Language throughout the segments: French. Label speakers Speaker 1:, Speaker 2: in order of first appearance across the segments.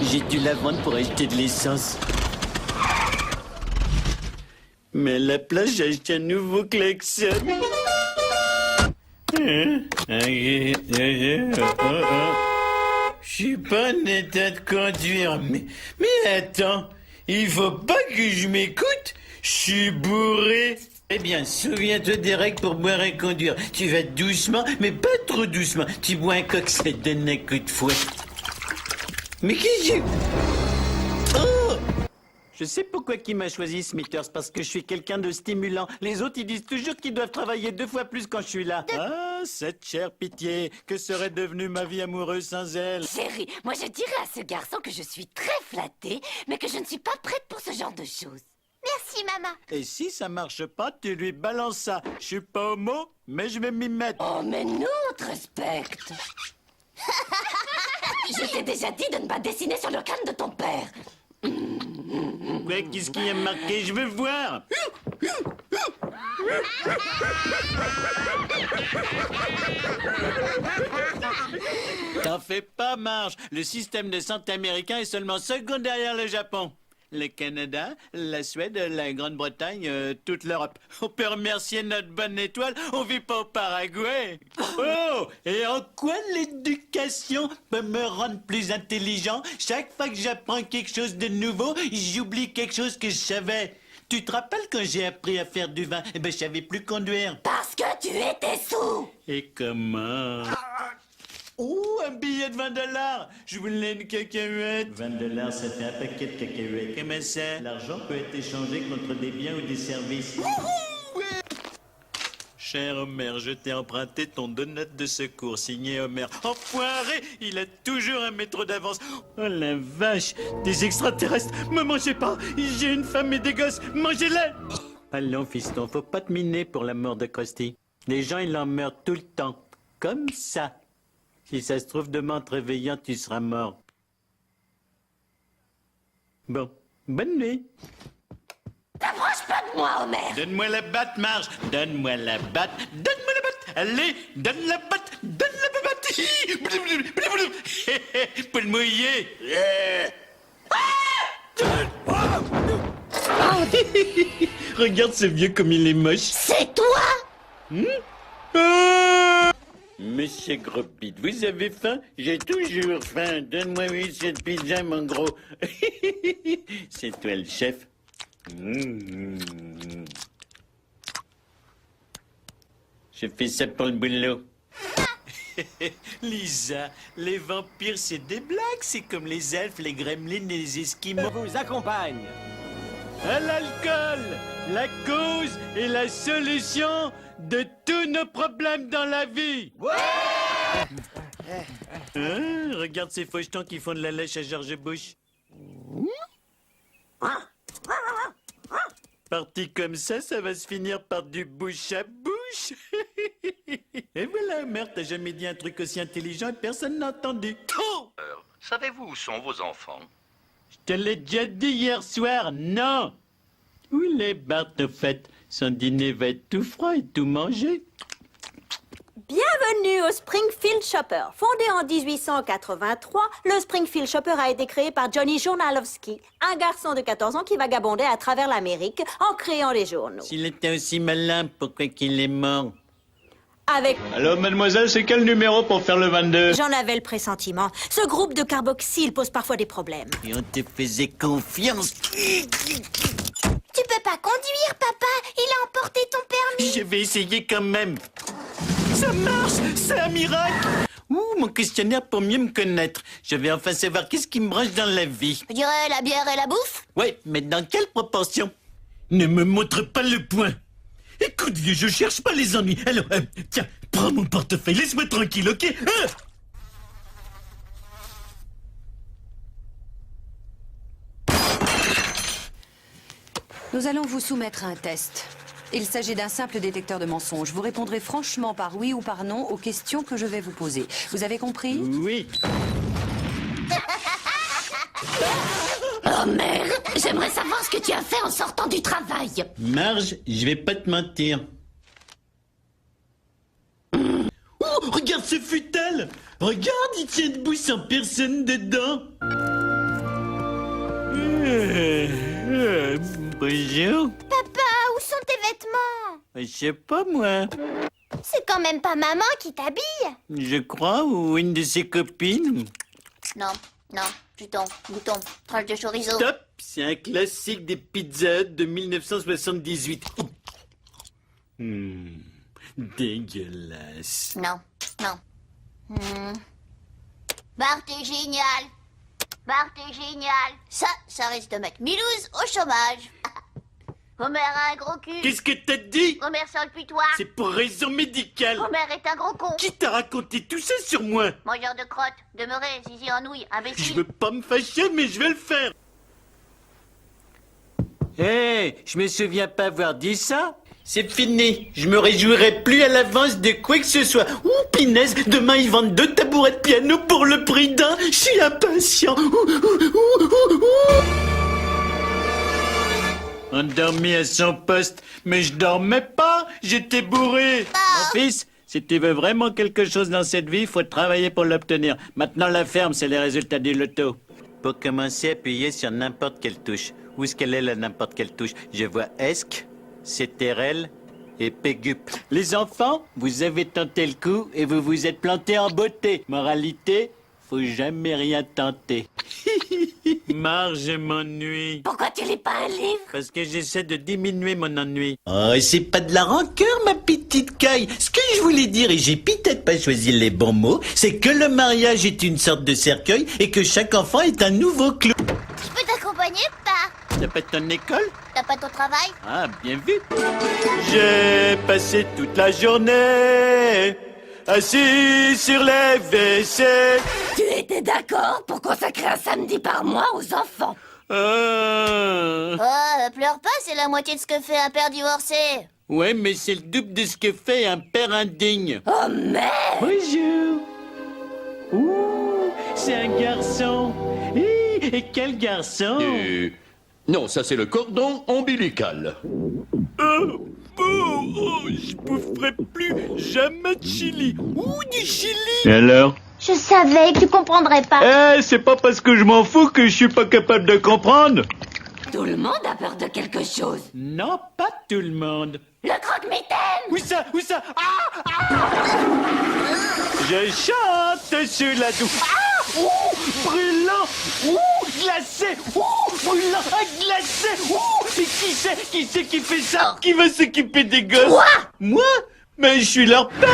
Speaker 1: J'ai dû la vendre pour acheter de l'essence. Mais à la place, j'ai acheté un nouveau klaxon. Je suis pas en état de conduire, mais attends, il faut pas que je m'écoute, je suis bourré. Eh bien, souviens-toi des règles pour boire et conduire. Tu vas doucement, mais pas trop doucement. Tu bois un coq, ça te donne un coup de fouet. Mais qu'est-ce que... Oh! Je sais pourquoi qui m'a choisi, Smithers, parce que je suis quelqu'un de stimulant. Les autres, ils disent toujours qu'ils doivent travailler 2 fois plus quand je suis là. Ah, cette chère pitié, que serait devenue ma vie amoureuse sans elle?
Speaker 2: Chérie, moi je dirais à ce garçon que je suis très flattée, mais que je ne suis pas prête pour ce genre de choses.
Speaker 3: Merci, maman.
Speaker 1: Et si ça marche pas, tu lui balances ça. Je suis pas homo, mais je vais m'y mettre.
Speaker 2: Oh, mais nous, on te respecte. Je t'ai déjà dit de ne pas dessiner sur le crâne de ton père.
Speaker 1: Ouais, qu'est-ce qui est marqué? Je veux voir. T'en fais pas, Marge. Le système de santé américain est seulement second derrière le Japon. Le Canada, la Suède, la Grande-Bretagne, toute l'Europe. On peut remercier notre bonne étoile, on vit pas au Paraguay. Oh! Et en quoi l'éducation peut me rendre plus intelligent? Chaque fois que j'apprends quelque chose de nouveau, j'oublie quelque chose que je savais. Tu te rappelles quand j'ai appris à faire du vin? Eh ben, je savais plus conduire.
Speaker 2: Parce que tu étais sous.
Speaker 1: Et comment? Oh, un billet de 20 $. Je voulais une cacahuète. 20 $, ça fait un paquet de cacahuètes. Comment ça? L'argent peut être échangé contre des biens ou des services. Cher Homer, je t'ai emprunté ton donut de secours, signé Homer. Enfoiré, il a toujours un métro d'avance. Oh la vache, des extraterrestres, me mangez pas. J'ai une femme et des gosses, mangez-les. Allons, fiston, faut pas te miner pour la mort de Krusty. Les gens, ils en meurent tout le temps, comme ça. Si ça se trouve, demain, en te réveillant, tu seras mort. Bon, bonne nuit.
Speaker 2: T'approches pas de moi, Homer.
Speaker 1: Donne-moi la batte, Marge. Donne-moi la batte. Donne-moi la batte. Allez, donne la batte. Donne la batte. Pour le mouiller. Regarde ce vieux comme il est moche.
Speaker 2: C'est toi?
Speaker 1: Monsieur Gros-Bite, vous avez faim? J'ai toujours faim. Donne-moi 8 pizza, mon gros. C'est toi le chef. Je fais ça pour le boulot. Lisa, les vampires, c'est des blagues. C'est comme les elfes, les gremlins et les esquimaux.
Speaker 4: Vous accompagne.
Speaker 1: À l'alcool, la cause et la solution de tous nos problèmes dans la vie. Hein, regarde ces fauchetons qui font de la lèche à George Bush. Parti comme ça va se finir par du bouche à bouche. Et voilà, merde, t'as jamais dit un truc aussi intelligent et personne n'a entendu.
Speaker 5: Savez-vous où sont vos enfants?
Speaker 1: Je te l'ai déjà dit hier soir, non. Où les Bart, au fait? Son dîner va être tout froid et tout mangé.
Speaker 3: Bienvenue au Springfield Shopper. Fondé en 1883, le Springfield Shopper a été créé par Johnny Journalowski, un garçon de 14 ans qui vagabondait à travers l'Amérique en créant les journaux.
Speaker 1: S'il était aussi malin, pourquoi qu'il est mort?
Speaker 3: Avec...
Speaker 4: Alors, mademoiselle, c'est quel numéro pour faire le 22?
Speaker 3: J'en avais le pressentiment. Ce groupe de carboxyl pose parfois des problèmes.
Speaker 1: Et on te faisait confiance.
Speaker 2: Tu peux pas conduire, papa. Il a emporté ton permis.
Speaker 1: Je vais essayer quand même. Ça marche, c'est un miracle. Ouh, mon questionnaire pour mieux me connaître. Je vais enfin savoir qu'est-ce qui me branche dans la vie.
Speaker 2: Je dirais la bière et la bouffe.
Speaker 1: Ouais, mais dans quelle proportion? Ne me montre pas le point. Écoute, vieux, je cherche pas les ennuis. Alors, tiens, prends mon portefeuille, laisse-moi tranquille, ok?
Speaker 6: Nous allons vous soumettre à un test. Il s'agit d'un simple détecteur de mensonges. Vous répondrez franchement par oui ou par non aux questions que je vais vous poser. Vous avez compris?
Speaker 1: Oui.
Speaker 2: Oh merde, j'aimerais savoir ce que tu as fait en sortant du travail.
Speaker 1: Marge, je vais pas te mentir. Oh, regarde ce futal! Regarde, il tient debout sans personne dedans. Bonjour.
Speaker 2: Papa, où sont tes vêtements?
Speaker 1: Je sais pas, moi.
Speaker 2: C'est quand même pas maman qui t'habille.
Speaker 1: Je crois, ou une de ses copines.
Speaker 2: Non, bouton, tranche de chorizo.
Speaker 1: Top! C'est un classique des pizzas de 1978. Dégueulasse.
Speaker 2: Non. Bart est génial. Ça risque de mettre Milouz au chômage. Homer a un gros cul.
Speaker 1: Qu'est-ce que t'as dit?
Speaker 2: Homer sur le putoir.
Speaker 1: C'est pour raison médicale.
Speaker 2: Homer est un gros con.
Speaker 1: Qui t'a raconté tout ça sur moi?
Speaker 2: Mangeur de crottes, demeuré, zizi en nouilles,
Speaker 1: Je
Speaker 2: imbécile.
Speaker 1: veux pas me fâcher, mais je vais le faire. Hé, je me souviens pas avoir dit ça. C'est fini. Je me réjouirai plus à l'avance de quoi que ce soit. Ouh, pinaise, demain ils vendent 2 tabourets de piano pour le prix d'un. Je suis impatient. Endormi à son poste, mais je dormais pas, j'étais bourré. Mon fils, si tu veux vraiment quelque chose dans cette vie, il faut travailler pour l'obtenir. Maintenant, la ferme, c'est les résultats du loto. Pour commencer, appuyez sur n'importe quelle touche. Où est-ce qu'elle est, la n'importe quelle touche? Je vois ESC, CTRL et PGUP. Les enfants, vous avez tenté le coup et vous vous êtes plantés en beauté. Moralité, faut jamais rien tenter. Marge, je m'ennuie.
Speaker 2: Pourquoi tu lis pas un livre?
Speaker 1: Parce que j'essaie de diminuer mon ennui. Oh, c'est pas de la rancœur, ma petite caille. Ce que je voulais dire, et j'ai peut-être pas choisi les bons mots, c'est que le mariage est une sorte de cercueil et que chaque enfant est un nouveau clou.
Speaker 2: Je peux t'accompagner, pas?
Speaker 1: T'as pas ton école?
Speaker 2: T'as pas ton travail?
Speaker 1: Ah, bien vu. J'ai passé toute la journée assis sur les WC.
Speaker 2: Tu étais d'accord pour consacrer un samedi par mois aux enfants?
Speaker 1: Ah.
Speaker 2: Oh, pleure pas, c'est la moitié de ce que fait un père divorcé.
Speaker 1: Ouais, mais c'est le double de ce que fait un père indigne.
Speaker 2: Oh merde!
Speaker 1: Bonjour. Ouh, c'est un garçon. Et quel garçon?
Speaker 4: Non, ça c'est le cordon ombilical.
Speaker 1: Je boufferai plus jamais de chili. Ou du chili.
Speaker 4: Et alors?
Speaker 2: Je savais que tu comprendrais pas.
Speaker 4: C'est pas parce que je m'en fous que je suis pas capable de comprendre.
Speaker 2: Tout le monde a peur de quelque chose.
Speaker 1: Non, pas tout le monde.
Speaker 2: Le croque-mitaine!
Speaker 1: Où ça? Où ça? Je chante sur la douche. Brûlant. Glacé. Brûlant. Glacé. Mais qui c'est qui fait ça? Qui va s'occuper des gosses? Moi? Mais je suis leur père.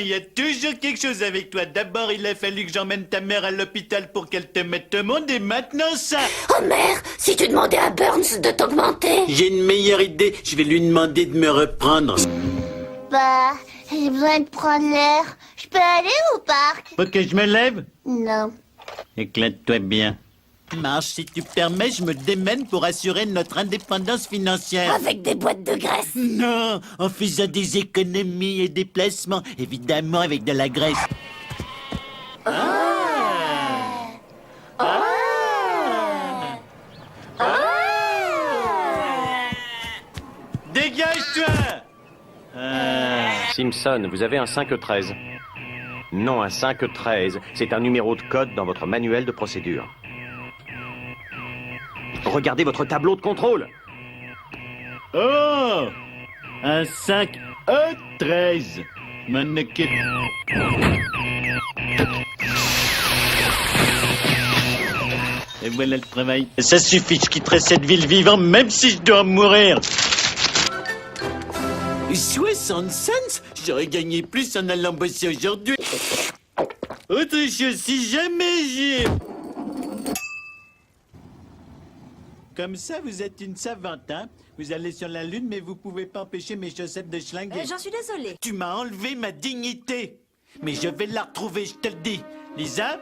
Speaker 1: Il y a toujours quelque chose avec toi. D'abord, il a fallu que j'emmène ta mère à l'hôpital pour qu'elle te mette au monde, et maintenant ça.
Speaker 2: Oh merde! Si tu demandais à Burns de t'augmenter!
Speaker 1: J'ai une meilleure idée. Je vais lui demander de me reprendre.
Speaker 2: Bah, j'ai besoin de prendre l'air. Je peux aller au parc?
Speaker 1: Faut que je me lève?
Speaker 2: Non.
Speaker 1: Éclate-toi bien. Marche, si tu permets, je me démène pour assurer notre indépendance financière.
Speaker 2: Avec des boîtes de graisse.
Speaker 1: Non, en faisant des économies et des placements, évidemment avec de la graisse. Dégage-toi!
Speaker 7: Simpson, vous avez un 513. Non, un 513. C'est un numéro de code dans votre manuel de procédure. Regardez votre tableau de contrôle.
Speaker 1: Oh, un 5E13. M'en occupe. Et voilà le travail. Ça suffit, je quitterai cette ville vivant même si je dois mourir. 60 cents? J'aurais gagné plus en allant bosser aujourd'hui. Autre chose, si jamais j'ai... Comme ça, vous êtes une savante, hein? Vous allez sur la Lune, mais vous pouvez pas empêcher mes chaussettes de schlinguer.
Speaker 3: J'en suis désolée.
Speaker 1: Tu m'as enlevé ma dignité. Mais je vais la retrouver, je te le dis. Lisa,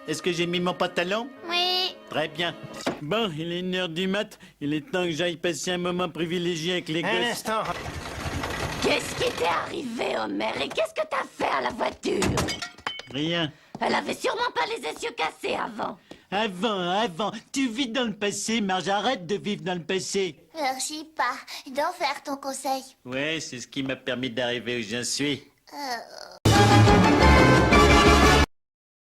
Speaker 1: est-ce que j'ai mis mon pantalon?
Speaker 2: Oui.
Speaker 1: Très bien. Bon, il est 1h du mat. Il est temps que j'aille passer un moment privilégié avec les gosses.
Speaker 2: Qu'est-ce qui t'est arrivé, Homer? Et qu'est-ce que t'as fait à la voiture?
Speaker 1: Rien.
Speaker 2: Elle avait sûrement pas les essieux cassés avant.
Speaker 1: Avant. Tu vis dans le passé, Marge. Arrête de vivre dans le passé.
Speaker 8: Merci pas d'en faire ton conseil.
Speaker 1: Ouais, c'est ce qui m'a permis d'arriver où j'en suis.